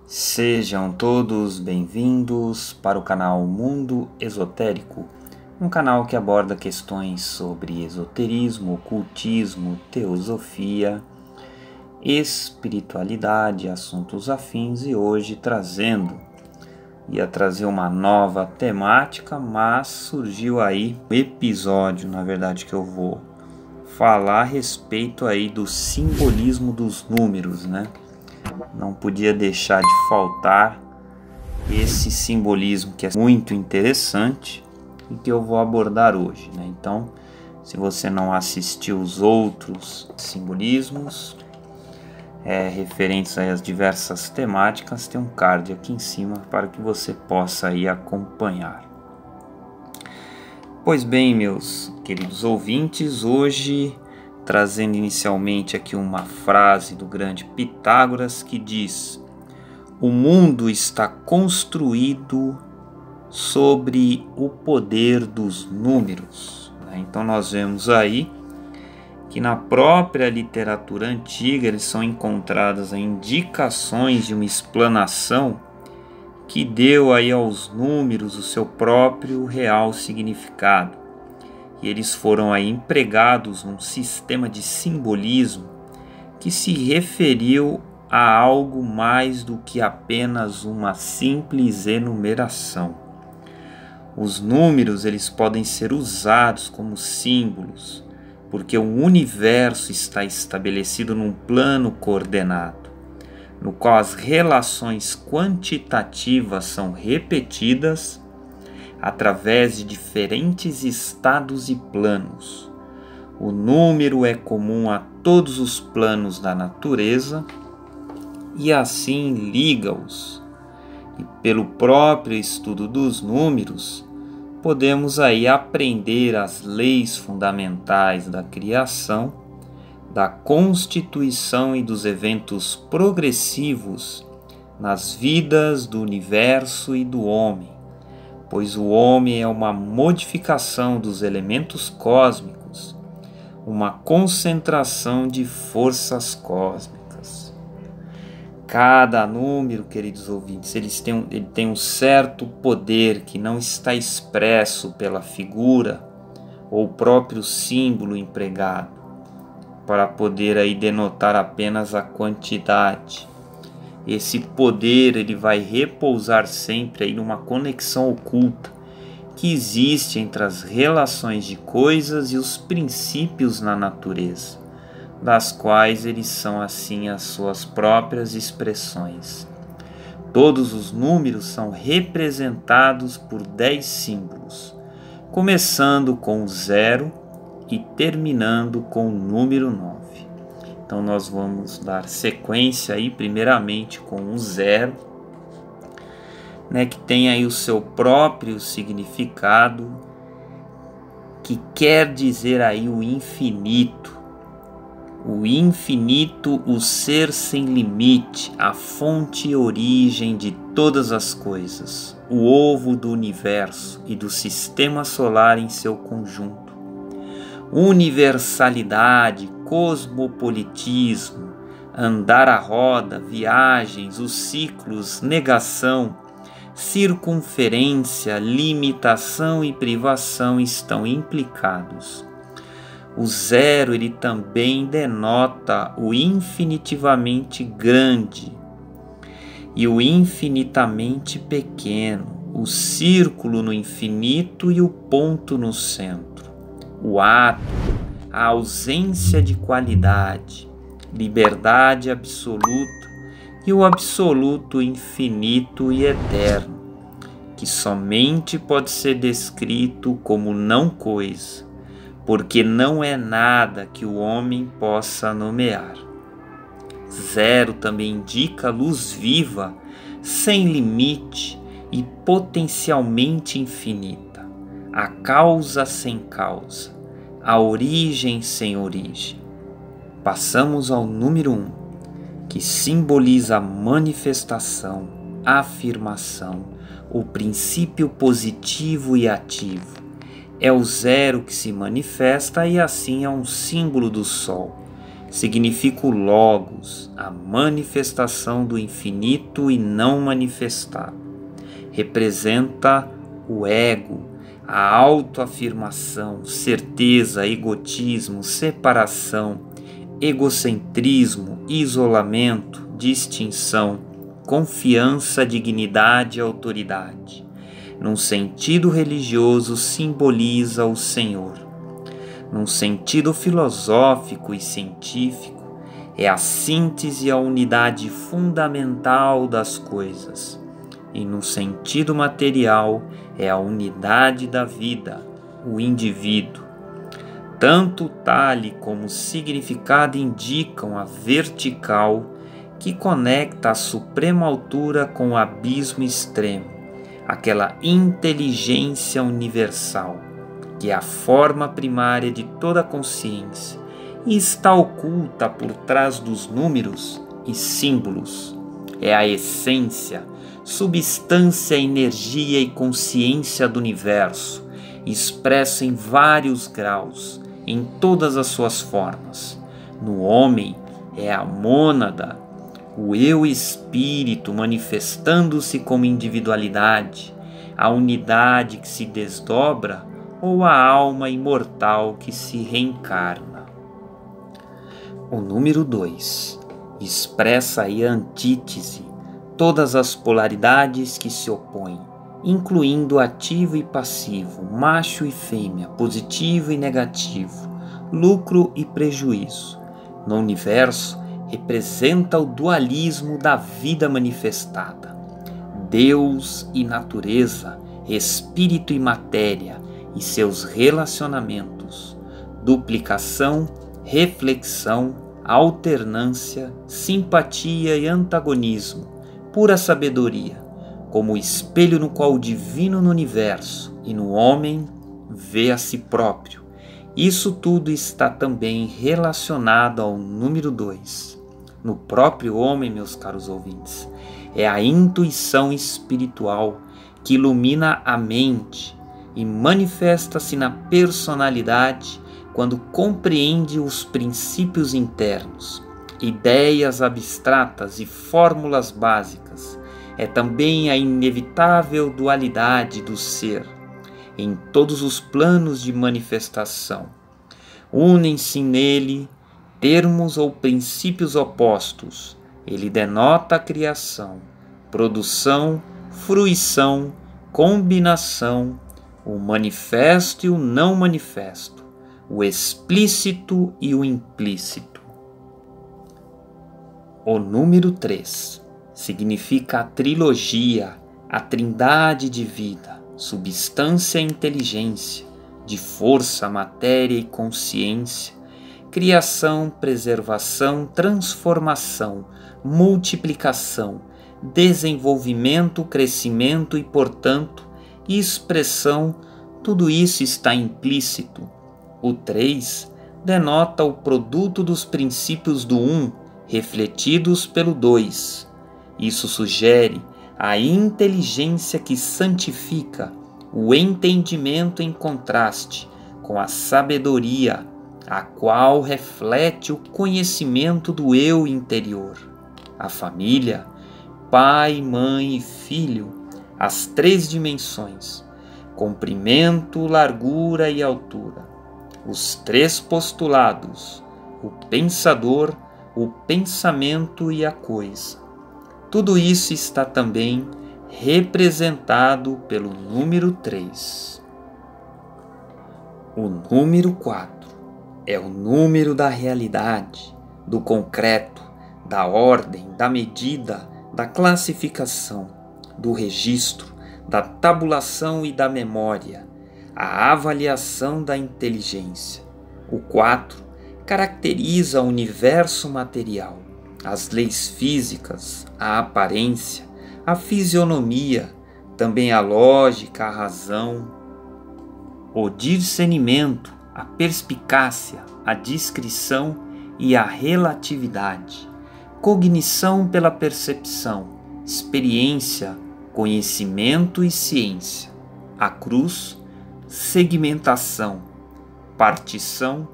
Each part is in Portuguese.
Sejam todos bem-vindos para o canal Mundo Esotérico, um canal que aborda questões sobre esoterismo, ocultismo, teosofia, espiritualidade, assuntos afins, e hoje ia trazer uma nova temática, mas surgiu aí um episódio, na verdade, que eu vou falar a respeito aí do simbolismo dos números, né? Não podia deixar de faltar esse simbolismo que é muito interessante e que eu vou abordar hoje, né? Então, se você não assistiu os outros simbolismos referentes às diversas temáticas, tem um card aqui em cima para que você possa aí acompanhar. Pois bem, meus queridos ouvintes, hoje trazendo inicialmente aqui uma frase do grande Pitágoras que diz: o mundo está construído sobre o poder dos números. Então nós vemos aí que na própria literatura antiga eles são encontradas indicações de uma explanação que deu aí aos números o seu próprio real significado. E eles foram aí empregados num sistema de simbolismo que se referiu a algo mais do que apenas uma simples enumeração. Os números eles podem ser usados como símbolos, porque o universo está estabelecido num plano coordenado, no qual as relações quantitativas são repetidas através de diferentes estados e planos. O número é comum a todos os planos da natureza e assim liga-os. E pelo próprio estudo dos números, podemos aí aprender as leis fundamentais da criação, da constituição e dos eventos progressivos nas vidas do universo e do homem, pois o homem é uma modificação dos elementos cósmicos, uma concentração de forças cósmicas. Cada número, queridos ouvintes, ele tem um certo poder que não está expresso pela figura ou próprio símbolo empregado, para poder aí denotar apenas a quantidade. Esse poder ele vai repousar sempre aí numa conexão oculta que existe entre as relações de coisas e os princípios na natureza, das quais eles são assim as suas próprias expressões. Todos os números são representados por 10 símbolos, começando com o 0 e terminando com o número 9. Então nós vamos dar sequência aí primeiramente com o 0, né, que tem aí o seu próprio significado, que quer dizer aí o infinito. O infinito, o ser sem limite, a fonte e origem de todas as coisas, o ovo do universo e do sistema solar em seu conjunto. Universalidade, cosmopolitismo, andar à roda, viagens, os ciclos, negação, circunferência, limitação e privação estão implicados. O 0 ele também denota o infinitivamente grande e o infinitamente pequeno, o círculo no infinito e o ponto no centro. O átomo, a ausência de qualidade, liberdade absoluta e o absoluto infinito e eterno, que somente pode ser descrito como não coisa, porque não é nada que o homem possa nomear. 0 também indica luz viva, sem limite e potencialmente infinita, a causa sem causa, a origem sem origem. Passamos ao número 1, que simboliza a manifestação, a afirmação, o princípio positivo e ativo. É o 0 que se manifesta e assim é um símbolo do Sol, significa o Logos, a manifestação do infinito e não manifestado. Representa o ego, a autoafirmação, certeza, egotismo, separação, egocentrismo, isolamento, distinção, confiança, dignidade e autoridade. Num sentido religioso, simboliza o Senhor. Num sentido filosófico e científico, é a síntese e a unidade fundamental das coisas. E no sentido material, é a unidade da vida, o indivíduo. Tanto o talhe como o significado indicam a vertical que conecta a suprema altura com o abismo extremo, aquela inteligência universal, que é a forma primária de toda a consciência e está oculta por trás dos números e símbolos. É a essência, substância, energia e consciência do universo, expressa em vários graus, em todas as suas formas. No homem é a mônada, o eu espírito manifestando-se como individualidade, a unidade que se desdobra ou a alma imortal que se reencarna. O número 2 expressa aí a antítese, todas as polaridades que se opõem, incluindo ativo e passivo, macho e fêmea, positivo e negativo, lucro e prejuízo. No universo, representa o dualismo da vida manifestada. Deus e natureza, espírito e matéria e seus relacionamentos, duplicação, reflexão, alternância, simpatia e antagonismo, pura sabedoria, como o espelho no qual o divino no universo e no homem vê a si próprio. Isso tudo está também relacionado ao número 2. No próprio homem, meus caros ouvintes, é a intuição espiritual que ilumina a mente e manifesta-se na personalidade quando compreende os princípios internos, ideias abstratas e fórmulas básicas. É também a inevitável dualidade do ser em todos os planos de manifestação. Unem-se nele termos ou princípios opostos. Ele denota a criação, produção, fruição, combinação, o manifesto e o não manifesto, o explícito e o implícito. O número 3 significa a trilogia, a trindade de vida, substância e inteligência, de força, matéria e consciência, criação, preservação, transformação, multiplicação, desenvolvimento, crescimento e, portanto, expressão, tudo isso está implícito. O 3 denota o produto dos princípios do 1, refletidos pelo 2. Isso sugere a inteligência que santifica, o entendimento em contraste com a sabedoria, a qual reflete o conhecimento do eu interior. A família, pai, mãe e filho, as 3 dimensões, comprimento, largura e altura. Os 3 postulados, o pensador, o pensamento e a coisa. Tudo isso está também representado pelo número 3. O número 4 é o número da realidade, do concreto, da ordem, da medida, da classificação, do registro, da tabulação e da memória, a avaliação da inteligência. O 4 caracteriza o universo material, as leis físicas, a aparência, a fisionomia, também a lógica, a razão, o discernimento, a perspicácia, a discrição e a relatividade, cognição pela percepção, experiência, conhecimento e ciência, a cruz, segmentação, partição,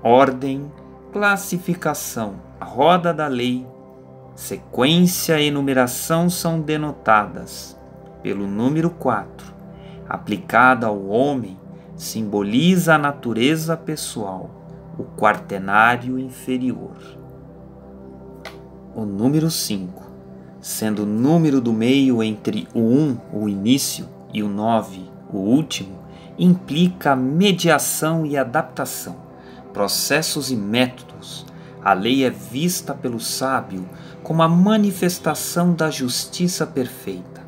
ordem, classificação, a roda da lei, sequência e numeração são denotadas pelo número 4, aplicada ao homem, simboliza a natureza pessoal, o quaternário inferior. O número 5, sendo o número do meio entre o 1, o início, e o 9, o último, implica mediação e adaptação, processos e métodos. A lei é vista pelo sábio como a manifestação da justiça perfeita,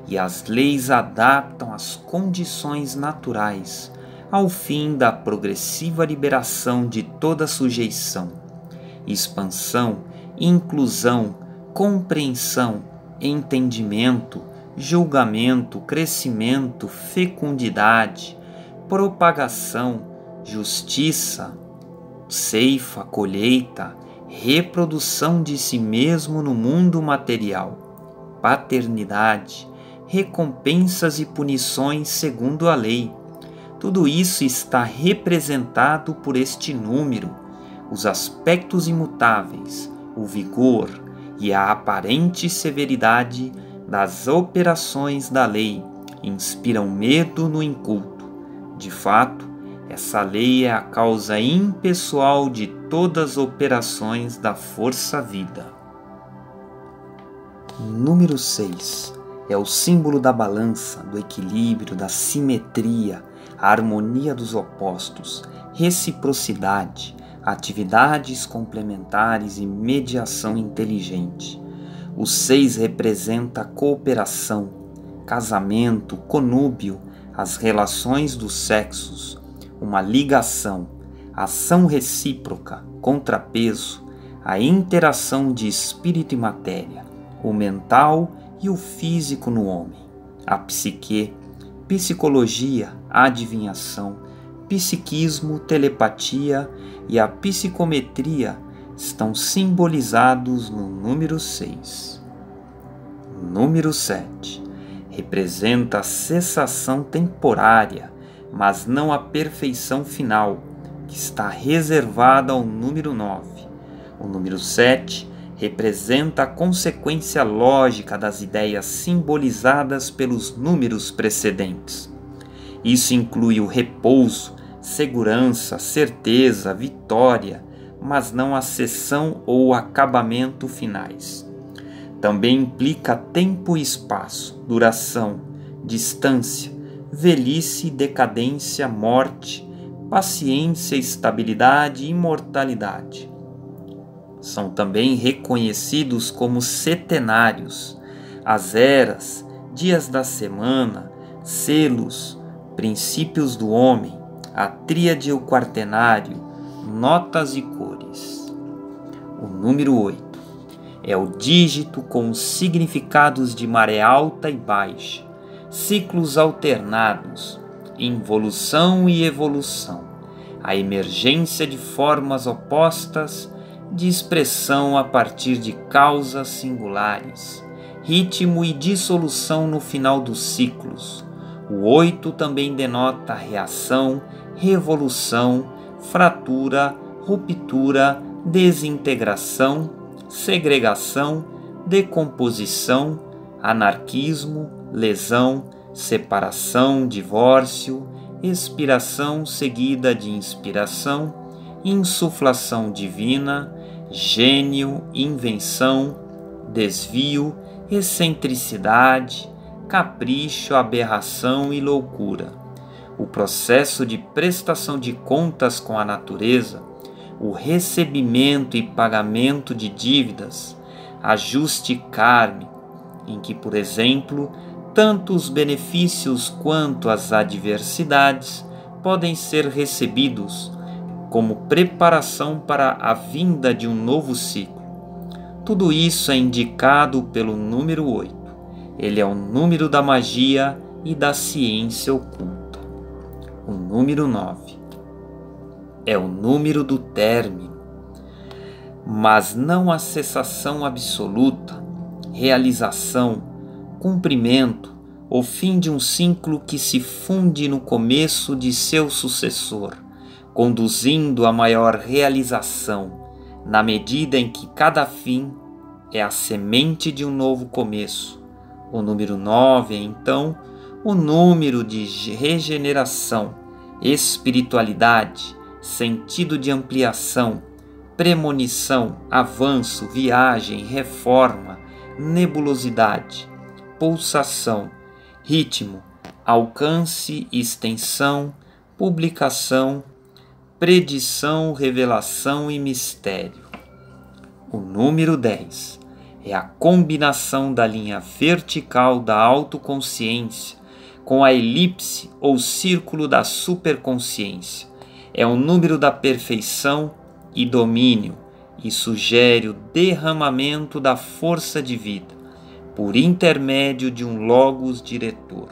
e as leis adaptam as condições naturais ao fim da progressiva liberação de toda sujeição, expansão, inclusão, compreensão, entendimento, julgamento, crescimento, fecundidade, propagação, justiça, ceifa, colheita, reprodução de si mesmo no mundo material, paternidade, recompensas e punições segundo a lei. Tudo isso está representado por este número. Os aspectos imutáveis, o vigor e a aparente severidade das operações da lei inspiram medo no inculto. De fato, essa lei é a causa impessoal de todas as operações da força-vida. Número 6 é o símbolo da balança, do equilíbrio, da simetria, a harmonia dos opostos, reciprocidade, atividades complementares e mediação inteligente. O 6 representa a cooperação, casamento, conúbio, as relações dos sexos, uma ligação, ação recíproca, contrapeso, a interação de espírito e matéria, o mental e o físico no homem, a psique, psicologia, adivinhação, psiquismo, telepatia e a psicometria estão simbolizados no número 6. Número 7 representa a cessação temporária, mas não a perfeição final, que está reservada ao número 9. O número 7 representa a consequência lógica das ideias simbolizadas pelos números precedentes. Isso inclui o repouso, segurança, certeza, vitória, mas não a cessão ou acabamento finais. Também implica tempo e espaço, duração, distância, velhice, decadência, morte, paciência, estabilidade e imortalidade. São também reconhecidos como setenários, as eras, dias da semana, selos, princípios do homem, a tríade e o quaternário, notas e cores. O número 8 é o dígito com os significados de maré alta e baixa, ciclos alternados, involução e evolução, a emergência de formas opostas, de expressão a partir de causas singulares, ritmo e dissolução no final dos ciclos. O 8 também denota reação, revolução, fratura, ruptura, desintegração, segregação, decomposição, anarquismo, lesão, separação, divórcio, expiração seguida de inspiração, insuflação divina, gênio, invenção, desvio, excentricidade, capricho, aberração e loucura. O processo de prestação de contas com a natureza, o recebimento e pagamento de dívidas, ajuste kármico, em que, por exemplo, tanto os benefícios quanto as adversidades podem ser recebidos como preparação para a vinda de um novo ciclo. Tudo isso é indicado pelo número 8. Ele é o número da magia e da ciência oculta. O número 9 é o número do término, mas não a cessação absoluta, realização, cumprimento, o fim de um ciclo que se funde no começo de seu sucessor, conduzindo a maior realização, na medida em que cada fim é a semente de um novo começo. O número 9 é, então, o número de regeneração, espiritualidade, sentido de ampliação, premonição, avanço, viagem, reforma, nebulosidade, pulsação, ritmo, alcance, extensão, publicação, predição, revelação e mistério. O número 10 é a combinação da linha vertical da autoconsciência com a elipse ou círculo da superconsciência. É o número da perfeição e domínio e sugere o derramamento da força de vida por intermédio de um logos diretor.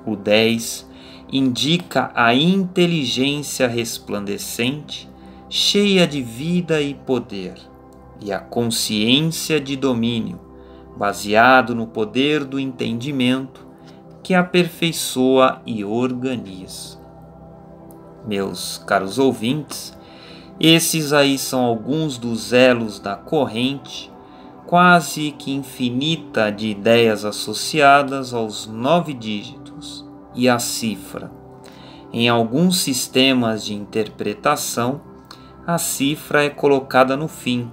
O 10 indica a inteligência resplandecente, cheia de vida e poder, e a consciência de domínio, baseado no poder do entendimento que aperfeiçoa e organiza. Meus caros ouvintes, esses aí são alguns dos elos da corrente quase que infinita de ideias associadas aos 9 dígitos e à cifra. Em alguns sistemas de interpretação, a cifra é colocada no fim,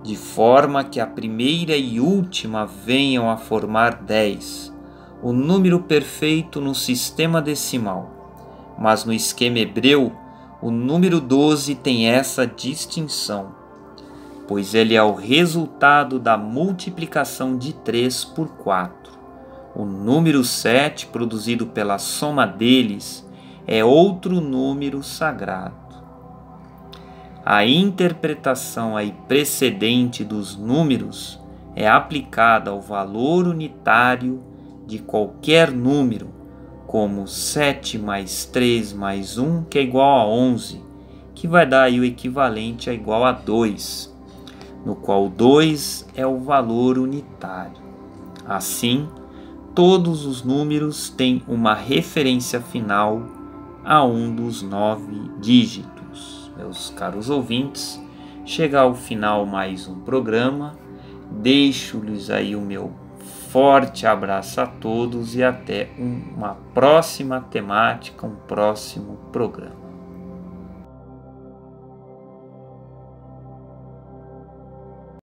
de forma que a primeira e última venham a formar 10, o número perfeito no sistema decimal. Mas no esquema hebreu, o número 12 tem essa distinção, pois ele é o resultado da multiplicação de 3 por 4. O número 7, produzido pela soma deles, é outro número sagrado. A interpretação aí precedente dos números é aplicada ao valor unitário de qualquer número, como 7 mais 3 mais 1, que é igual a 11, que vai dar aí o equivalente a igual a 2, no qual 2 é o valor unitário. Assim, todos os números têm uma referência final a um dos 9 dígitos. Meus caros ouvintes, chega ao final mais um programa. Deixo-lhes aí o meu forte abraço a todos e até uma próxima temática, um próximo programa.